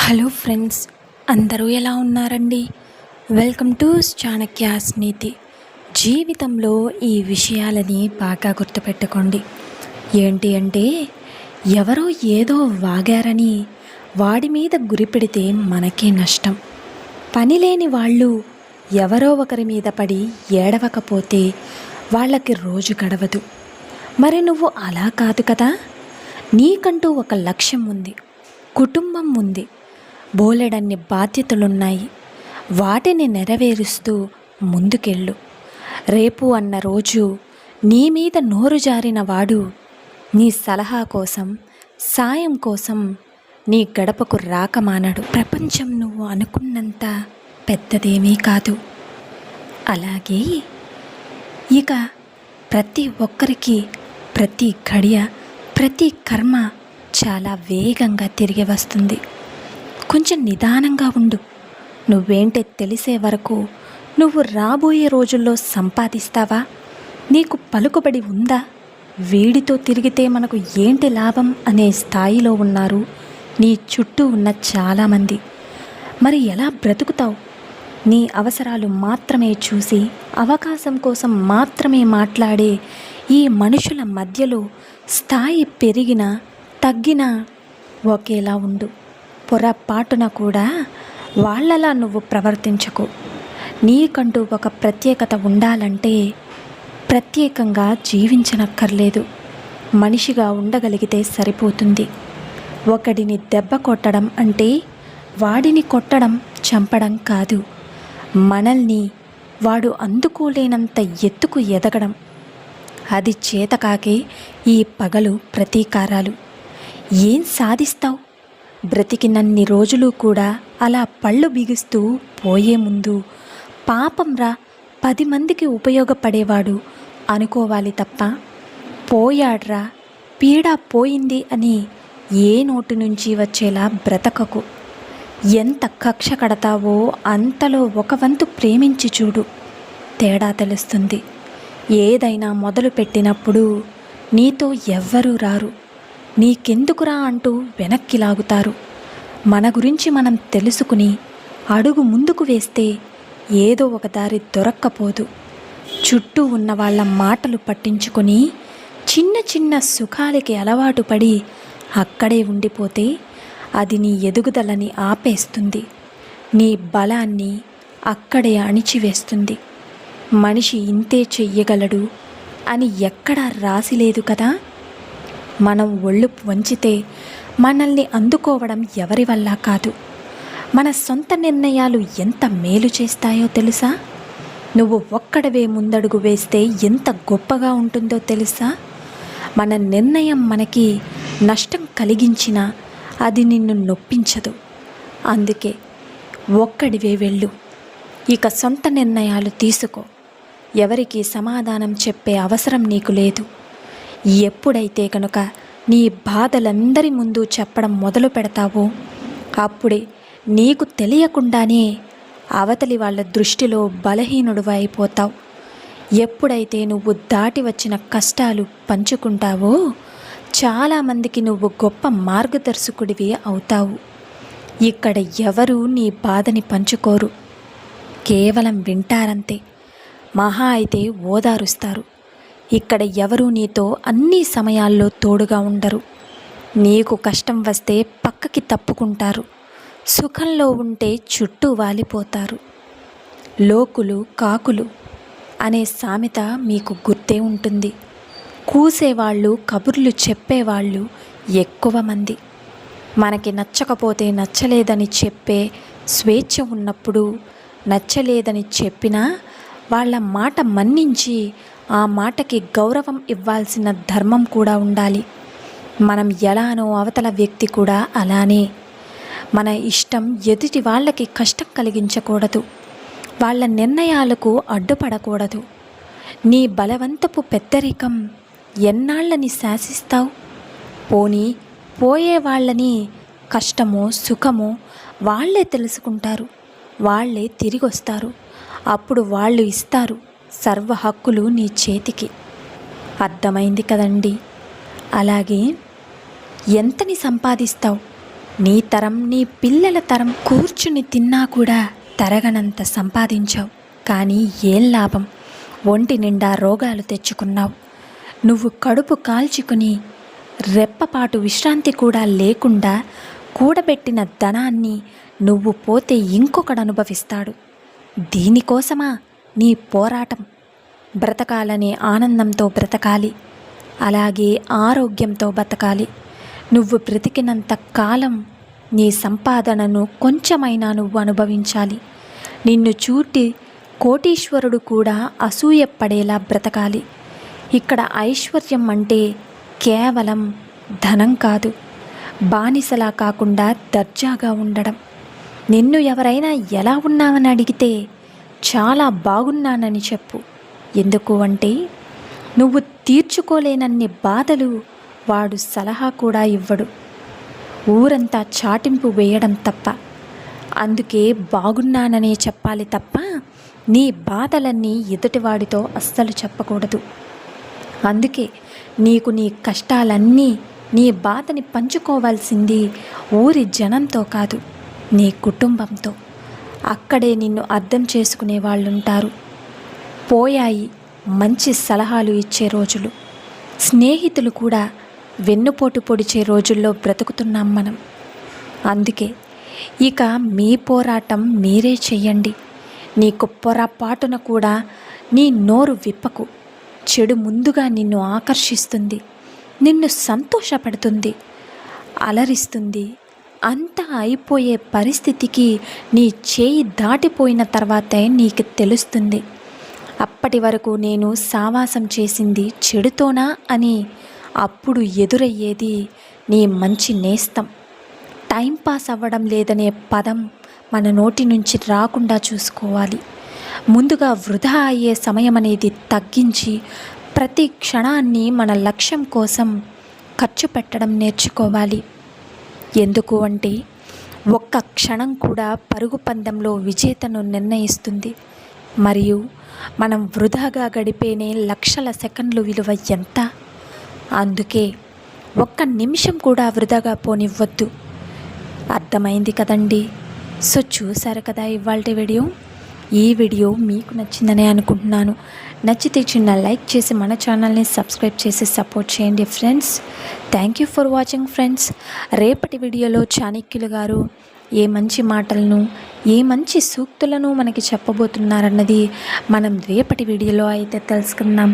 Hello friends, అందరూ ఎలా ఉన్నారండి? వెల్కమ్ టు చాణక్యాస్ నీతి. జీవితంలో ఈ విషయాలని బాగా గుర్తుపెట్టుకోండి. ఏంటి అంటే, ఎవరో ఏదో వాగారని వాడి మీద గురిపెడితే మనకే నష్టం. పనిలేని వాళ్ళు ఎవరో ఒకరి మీద పడి ఏడవకపోతే వాళ్ళకి రోజు గడవదు. మరి నువ్వు అలా కాదు కదా. నీకంటూ ఒక లక్ష్యం ఉంది, కుటుంబం ఉంది, బోలెడన్ని బాధ్యతలున్నాయి. వాటిని నెరవేరుస్తూ ముందుకెళ్ళు. రేపు అన్న రోజు నీ మీద నోరు జారిన వాడు నీ సలహా కోసం, సాయం కోసం నీ గడపకు రాకమానడు. ప్రపంచం నువ్వు అనుకున్నంత పెద్దదేమీ కాదు. అలాగే ఇక ప్రతి ఒక్కరికి ప్రతి గడియ, ప్రతి కర్మ చాలా వేగంగా తిరిగి వస్తుంది. కొంచెం నిదానంగా ఉండు. నువ్వేంటే తెలిసే వరకు నువ్వు రాబోయే రోజుల్లో సంపాదిస్తావా? నీకు పలుకుబడి ఉందా? వీడితో తిరిగితే మనకు ఏంటి లాభం అనే స్థాయిలో ఉన్నారు నీ చుట్టూ ఉన్న చాలామంది. మరి ఎలా బ్రతుకుతావు? నీ అవసరాలు మాత్రమే చూసి, అవకాశం కోసం మాత్రమే మాట్లాడే ఈ మనుషుల మధ్యలో స్థాయి పెరిగినా తగ్గినా ఒకేలా ఉండు. పొరపాటున కూడా వాళ్ళలా నువ్వు ప్రవర్తించకు. నీకంటూ ఒక ప్రత్యేకత ఉండాలంటే ప్రత్యేకంగా జీవించనక్కర్లేదు. మనిషిగా ఉండగలిగితే సరిపోతుంది. ఒకడిని దెబ్బ కొట్టడం అంటే వాడిని కొట్టడం, చంపడం కాదు. మనల్ని వాడు అందుకోలేనంత ఎత్తుకు ఎదగడం. అది చేతకాకే ఈ పగలు, ప్రతీకారాలు. ఏం సాధిస్తావు? బ్రతికినన్ని రోజులు కూడా అలా పళ్ళు బిగిస్తూ పోయే ముందు పాపంరా, 10 మందికి ఉపయోగపడేవాడు అనుకోవాలి తప్ప, పోయాడ్రా, పీడ పోయింది అని ఏ నోటి నుంచి వచ్చేలా బ్రతకకు. ఎంత కక్ష కడతావో అంతలో ఒక వంతు ప్రేమించి చూడు, తేడా తెలుస్తుంది. ఏదైనా మొదలు పెట్టినప్పుడు నీతో ఎవ్వరూ రారు. నీకెందుకురా అంటూ వెనక్కి లాగుతారు. మన గురించి మనం తెలుసుకుని అడుగు ముందుకు వేస్తే ఏదో ఒక దారి దొరక్కపోదు. చుట్టూ ఉన్న వాళ్ళ మాటలు పట్టించుకొని చిన్న చిన్న సుఖాలకి అలవాటు పడి అక్కడే ఉండిపోతే అది నీ ఎదుగుదలని ఆపేస్తుంది. నీ బలాన్ని అక్కడే అణిచివేస్తుంది. మనిషి ఇంతే చెయ్యగలడు అని ఎక్కడా రాసిలేదు కదా. మనం ఒళ్ళు వంచితే మనల్ని అందుకోవడం ఎవరి వల్ల కాదు. మన సొంత నిర్ణయాలు ఎంత మేలు చేస్తాయో తెలుసా? నువ్వు ఒక్కడవే ముందడుగు వేస్తే ఎంత గొప్పగా ఉంటుందో తెలుసా? మన నిర్ణయం మనకి నష్టం కలిగించినా అది నిన్ను నొప్పించదు. అందుకే ఒక్కడివే వెళ్ళు. ఇక సొంత నిర్ణయాలు తీసుకో. ఎవరికి సమాధానం చెప్పే అవసరం నీకు లేదు. ఎప్పుడైతే కనుక నీ బాధలందరి ముందు చెప్పడం మొదలు పెడతావో అప్పుడే నీకు తెలియకుండానే అవతలి వాళ్ళ దృష్టిలో బలహీనుడివి అయిపోతావు. ఎప్పుడైతే నువ్వు దాటి వచ్చిన కష్టాలు పంచుకుంటావో చాలామందికి నువ్వు గొప్ప మార్గదర్శకుడివి అవుతావు. ఇక్కడ ఎవరూ నీ బాధని పంచుకోరు, కేవలం వింటారంతే. మహా అయితే ఓదారుస్తారు. ఇక్కడ ఎవరూ నీతో అన్ని సమయాల్లో తోడుగా ఉండరు. నీకు కష్టం వస్తే పక్కకి తప్పుకుంటారు. సుఖంలో ఉంటే చుట్టూ వాలిపోతారు. లోకులు కాకులు అనే సామెత మీకు గుర్తే ఉంటుంది. కూసేవాళ్ళు, కబుర్లు చెప్పేవాళ్ళు ఎక్కువ మంది. మనకి నచ్చకపోతే నచ్చలేదని చెప్పే స్వేచ్ఛ ఉన్నప్పుడు, నచ్చలేదని చెప్పినా వాళ్ళ మాట మన్నించి ఆ మాటకి గౌరవం ఇవ్వాల్సిన ధర్మం కూడా ఉండాలి. మనం ఎలానో అవతల వ్యక్తి కూడా అలానే. మన ఇష్టం ఎదుటి వాళ్ళకి కష్టం కలిగించకూడదు. వాళ్ళ నిర్ణయాలకు అడ్డుపడకూడదు. నీ బలవంతపు పెద్దరికం ఎన్నాళ్ళని శాసిస్తావు? పోనీ పోయే వాళ్ళని కష్టమో సుఖమో వాళ్ళే తెలుసుకుంటారు. వాళ్ళే తిరిగి వస్తారు. అప్పుడు వాళ్ళు ఇస్తారు సర్వ హక్కులు నీ చేతికి. అర్థమైంది కదండి? అలాగే ఎంతని సంపాదిస్తావు? నీ తరం, నీ పిల్లల తరం కూర్చుని తిన్నా కూడా తరగనంత సంపాదించావు. కానీ ఏం లాభం? ఒంటి నిండా రోగాలు తెచ్చుకున్నావు. నువ్వు కడుపు కాల్చుకుని రెప్పపాటు విశ్రాంతి కూడా లేకుండా కూడబెట్టిన ధనాన్ని నువ్వు పోతే ఇంకొకడు అనుభవిస్తాడు. దీనికోసమా నీ పోరాటం? బ్రతకాలనే ఆనందంతో బ్రతకాలి, అలాగే ఆరోగ్యంతో బతకాలి. నువ్వు బ్రతికినంత కాలం నీ సంపాదనను కొంచెమైనా నువ్వు అనుభవించాలి. నిన్ను చూటి కోటీశ్వరుడు కూడా అసూయపడేలా బ్రతకాలి. ఇక్కడ ఐశ్వర్యం అంటే కేవలం ధనం కాదు, బానిసలా కాకుండా దర్జాగా ఉండడం. నిన్ను ఎవరైనా ఎలా ఉన్నావని అడిగితే చాలా బాగున్నానని చెప్పు. ఎందుకు అంటే నువ్వు తీర్చుకోలేనన్ని బాధలు వాడు సలహా కూడా ఇవ్వడు. ఊరంతా చాటింపు వేయడం తప్ప. అందుకే బాగున్నాననే చెప్పాలి తప్ప నీ బాధలన్నీ ఎదుటివాడితో అస్సలు చెప్పకూడదు. అందుకే నీకు నీ కష్టాలన్నీ, నీ బాధని పంచుకోవాల్సింది ఊరి జనంతో కాదు, నీ కుటుంబంతో. అక్కడే నిన్ను అర్థం చేసుకునే వాళ్ళుంటారు. పోయాయి మంచి సలహాలు ఇచ్చే రోజులు. స్నేహితులు కూడా వెన్నుపోటు పొడిచే రోజుల్లో బ్రతుకుతున్నాం మనం. అందుకే ఇక మీ పోరాటం మీరే చెయ్యండి. నీకు పొరపాటున కూడా నీ నోరు విప్పకు. చెడు ముందుగా నిన్ను ఆకర్షిస్తుంది, నిన్ను సంతోషపడుతుంది, అలరిస్తుంది. అంతా అయిపోయే పరిస్థితికి నీ చేయి దాటిపోయిన తర్వాతే నీకు తెలుస్తుంది. అప్పటి వరకు నేను సావాసం చేసింది చెడుతోనా అని అప్పుడు ఎదురయ్యేది నీ మంచి నేస్తం. టైంపాస్ అవ్వడం లేదనే పదం మన నోటి నుంచి రాకుండా చూసుకోవాలి. ముందుగా వృధా అయ్యే సమయం అనేది తగ్గించి ప్రతి క్షణాన్ని మన లక్ష్యం కోసం ఖర్చు పెట్టడం నేర్చుకోవాలి. ఎందుకు అంటే ఒక్క క్షణం కూడా పరుగు పందెంలో విజేతను నిర్ణయిస్తుంది. మరియు మనం వృధాగా గడిపేనే లక్షల సెకండ్లు విలువ ఎంత? అందుకే ఒక్క నిమిషం కూడా వృధాగా పోనివ్వద్దు. అర్థమైంది కదండి? సో చూసారు కదా ఇవాల్టి వీడియో. ఈ వీడియో మీకు నచ్చిందనే అనుకుంటున్నాను. నచ్చితే చిన్న లైక్ చేసి మన ఛానల్ని సబ్స్క్రైబ్ చేసి సపోర్ట్ చేయండి friends. Thank you for watching friends. రేపటి వీడియోలో చాణక్యులు గారు ఏ మంచి మాటలను, ఏ మంచి సూక్తులను మనకి చెప్పబోతున్నారన్నది మనం రేపటి వీడియోలో అయితే తెలుసుకుందాం.